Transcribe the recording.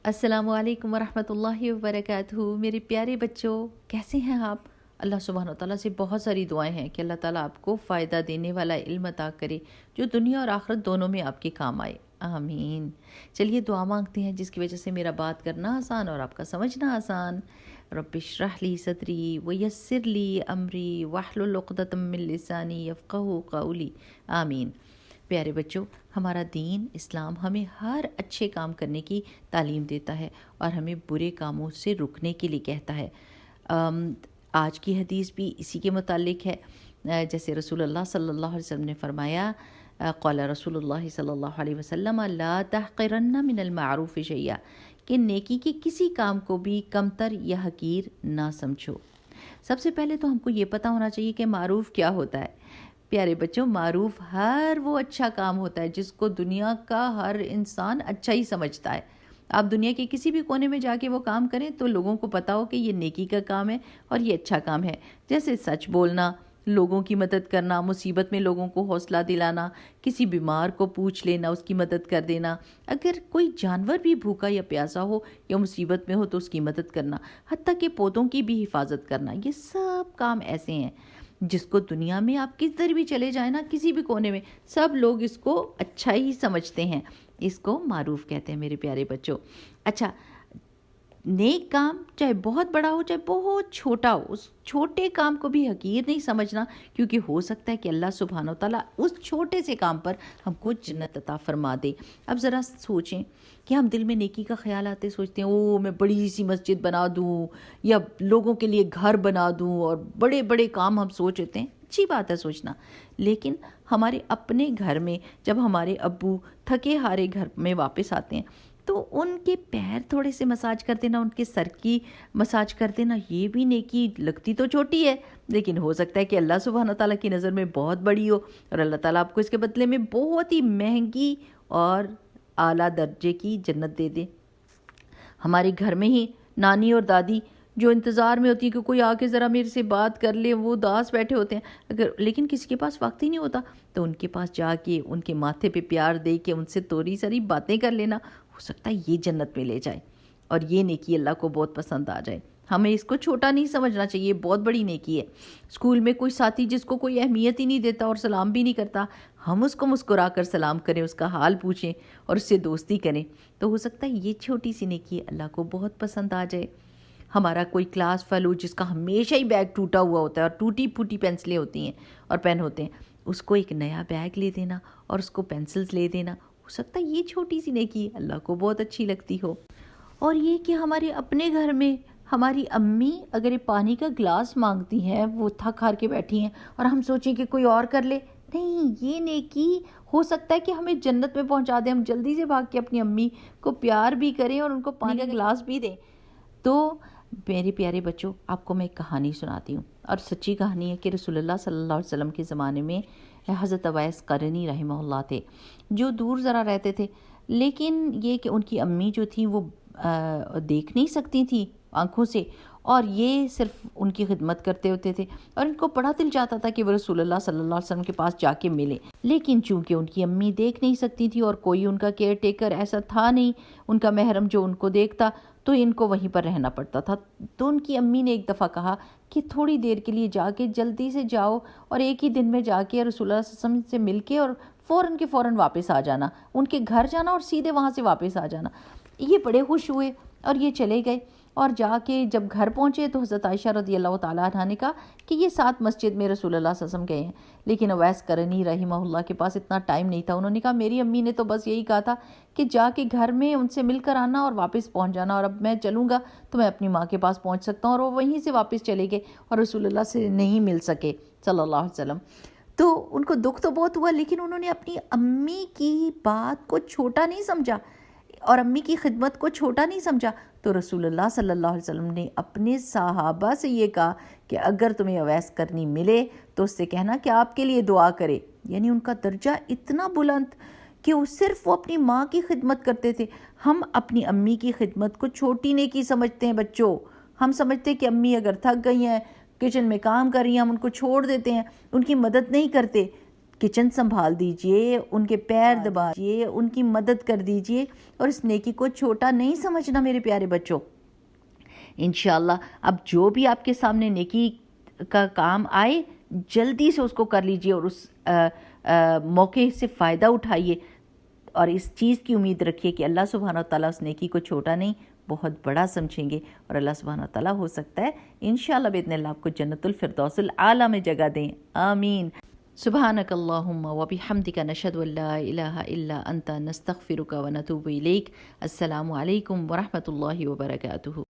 अस्सलामुअलैकुम वरहमतुल्लाहि वबरकातुहू। मेरे प्यारे बच्चों, कैसे हैं आप? अल्लाह सुब्हानो तआला से बहुत सारी दुआएं हैं कि अल्लाह ताला आपको फ़ायदा देने वाला इल्म अता करे जो दुनिया और आखिरत दोनों में आपके काम आए, आमीन। चलिए दुआ मांगते हैं जिसकी वजह से मेरा बात करना आसान और आपका समझना आसान। रब्बिश्रह ली सदरी वयस्सिर ली अमरी वाहलुल उक़दतम मिन लिसानी यफ़क़हू क़ौली, आमीन। प्यारे बच्चों, हमारा दीन इस्लाम हमें हर अच्छे काम करने की तालीम देता है और हमें बुरे कामों से रुकने के लिए कहता है। आज की हदीस भी इसी के मुतालिक है। जैसे रसूलुल्लाह सल्लल्लाहु अलैहि वसल्लम ने फरमाया, क़ाला रसूलुल्लाह सल्लल्लाहु अलैहि वसल्लम ला तहक़िरन्न मिनल मारूफ़ शैया, कि नेकी के किसी काम को भी कमतर या हकीर ना समझो। सबसे पहले तो हमको ये पता होना चाहिए कि मारूफ़ क्या होता है। प्यारे बच्चों, मारूफ हर वो अच्छा काम होता है जिसको दुनिया का हर इंसान अच्छा ही समझता है। आप दुनिया के किसी भी कोने में जाके वो काम करें तो लोगों को पता हो कि ये नेकी का काम है और ये अच्छा काम है। जैसे सच बोलना, लोगों की मदद करना, मुसीबत में लोगों को हौसला दिलाना, किसी बीमार को पूछ लेना, उसकी मदद कर देना, अगर कोई जानवर भी भूखा या प्यासा हो या मुसीबत में हो तो उसकी मदद करना, हत्ता के पौधों की भी हिफाजत करना, ये सब काम ऐसे हैं जिसको दुनिया में आप किधर भी चले जाएं ना, किसी भी कोने में, सब लोग इसको अच्छा ही समझते हैं। इसको मारूफ कहते हैं मेरे प्यारे बच्चों। अच्छा, नेक काम चाहे बहुत बड़ा हो चाहे बहुत छोटा हो, उस छोटे काम को भी हकीर नहीं समझना, क्योंकि हो सकता है कि अल्लाह सुब्हानो ताला उस छोटे से काम पर हमको जन्नत अता फरमा दे। अब ज़रा सोचें कि हम दिल में नेकी का ख्याल आते सोचते हैं, ओ मैं बड़ी सी मस्जिद बना दूँ या लोगों के लिए घर बना दूँ, और बड़े बड़े काम हम सोच लेते हैं। अच्छी बात है सोचना, लेकिन हमारे अपने घर में जब हमारे अब्बू थके हारे घर में वापस आते हैं तो उनके पैर थोड़े से मसाज कर देना, उनके सर की मसाज कर देना, ये भी नेकी लगती तो छोटी है, लेकिन हो सकता है कि अल्लाह सुब्हानो ताला की नज़र में बहुत बड़ी हो और अल्लाह ताला आपको इसके बदले में बहुत ही महंगी और आला दर्जे की जन्नत दे दे। हमारे घर में ही नानी और दादी जो इंतज़ार में होती है कि कोई आके ज़रा मेरे से बात कर ले, वो उदास बैठे होते हैं, अगर लेकिन किसी के पास वक्त ही नहीं होता तो उनके पास जाके उनके माथे पे प्यार दे के उनसे थोड़ी सारी बातें कर लेना, हो सकता है ये जन्नत में ले जाए और ये नेकी अल्लाह को बहुत पसंद आ जाए। हमें इसको छोटा नहीं समझना चाहिए, बहुत बड़ी नेकी है। स्कूल में कोई साथी जिसको कोई अहमियत ही नहीं देता और सलाम भी नहीं करता, हम उसको मुस्कुरा कर सलाम करें, उसका हाल पूछें और उससे दोस्ती करें, तो हो सकता है ये छोटी सी नेकी अल्लाह को बहुत पसंद आ जाए। हमारा कोई क्लास फेलो जिसका हमेशा ही बैग टूटा हुआ होता है और टूटी फूटी पेंसिलें होती हैं और पेन होते हैं, उसको एक नया बैग ले देना और उसको पेंसिल्स ले देना, हो सकता है ये छोटी सी नेकी अल्लाह को बहुत अच्छी लगती हो। और ये कि हमारे अपने घर में हमारी अम्मी अगर ये पानी का ग्लास मांगती हैं, वो थक हार के बैठी हैं और हम सोचें कि कोई और कर ले, नहीं, ये नेकी हो सकता है कि हमें जन्नत में पहुंचा दे। हम जल्दी से भाग के अपनी अम्मी को प्यार भी करें और उनको पानी का ग्लास भी दें। तो मेरे प्यारे बच्चों, आपको मैं एक कहानी सुनाती हूँ और सच्ची कहानी है कि रसूलुल्लाह सल्लल्लाहु अलैहि वसल्लम के ज़माने में हज़रत अवैस करनी रहमहुल्लाह थे, जो दूर ज़रा रहते थे, लेकिन ये कि उनकी अम्मी जो थी वो देख नहीं सकती थी आँखों से, और ये सिर्फ उनकी खिदमत करते होते थे और इनको बड़ा दिल चाहता था कि वो रसूलुल्लाह सल्लल्लाहु अलैहि वसल्लम के पास जाके मिले, लेकिन चूंकि उनकी अम्मी देख नहीं सकती थी और कोई उनका केयर टेकर ऐसा था नहीं, उनका महरम जो उनको देखता, तो इनको वहीं पर रहना पड़ता था। तो उनकी अम्मी ने एक दफ़ा कहा कि थोड़ी देर के लिए जाके जल्दी से जाओ और एक ही दिन में जाके रसूलुल्लाह सल्लल्लाहु अलैहि वसल्लम से मिल के और फ़ौरन के फ़ौरन वापस आ जाना, उनके घर जाना और सीधे वहाँ से वापस आ जाना। ये बड़े खुश हुए और ये चले गए, और जाके जब घर पहुँचे तो हज़रत आयशा रज़ियल्लाहु ताला अन्हा ने कहा कि ये साथ मस्जिद में रसूलुल्लाह सल्लल्लाहु अलैहि वसल्लम गए हैं, लेकिन अवैस करनी रहीमहुल्लाह के पास इतना टाइम नहीं था। उन्होंने कहा मेरी अम्मी ने तो बस यही कहा था कि जाके घर में उनसे मिलकर आना और वापस पहुँच जाना, और अब मैं चलूँगा तो मैं अपनी माँ के पास पहुँच सकता हूँ, और वो वहीं से वापस चले गए और रसूलुल्लाह से नहीं मिल सके सल्लल्लाहु अलैहि वसल्लम। तो उनको दुख तो बहुत हुआ, लेकिन उन्होंने अपनी अम्मी की बात को छोटा नहीं समझा और अम्मी की खिदमत को छोटा नहीं समझा। तो रसूलुल्लाह सल्लल्लाहु अलैहि वसल्लम ने अपने सहाबा से ये कहा कि अगर तुम्हें अवैस करनी मिले तो उससे कहना कि आपके लिए दुआ करे। यानी उनका दर्जा इतना बुलंद कि वो सिर्फ वो अपनी माँ की खिदमत करते थे। हम अपनी अम्मी की खिदमत को छोटी नेकी समझते हैं बच्चों। हम समझते हैं कि अम्मी अगर थक गई हैं, किचन में काम कर रही हैं, हम उनको छोड़ देते हैं, उनकी मदद नहीं करते। کچن سنبھال دیجئے، ان کے پیر دبا دیجئے، ان کی مدد کر دیجئے، اور اس نیکی کو چھوٹا نہیں سمجھنا میرے پیارے بچوں۔ انشاءاللہ اب جو بھی آپ کے سامنے نیکی کا کام آئے جلدی سے اس کو کر لیجئے، اور اس موقع سے فائدہ اٹھائیے، اور اس چیز کی امید رکھیے کہ اللہ سبحانہ وتعالیٰ اس نیکی کو چھوٹا نہیں بہت بڑا سمجھیں گے، اور اللہ سبحانہ وتعالیٰ ہو سکتا ہے انشاءاللہ باذن اللہ آپ کو جنت الفردوس الاعلیٰ میں جگہ دیں، آمین۔ سبحانک اللہم وبحمدک نشہد ان لا الہ الا انت نستغفرک ونتوب الیک۔ السلام علیکم ورحمۃ اللہ وبرکاتہ۔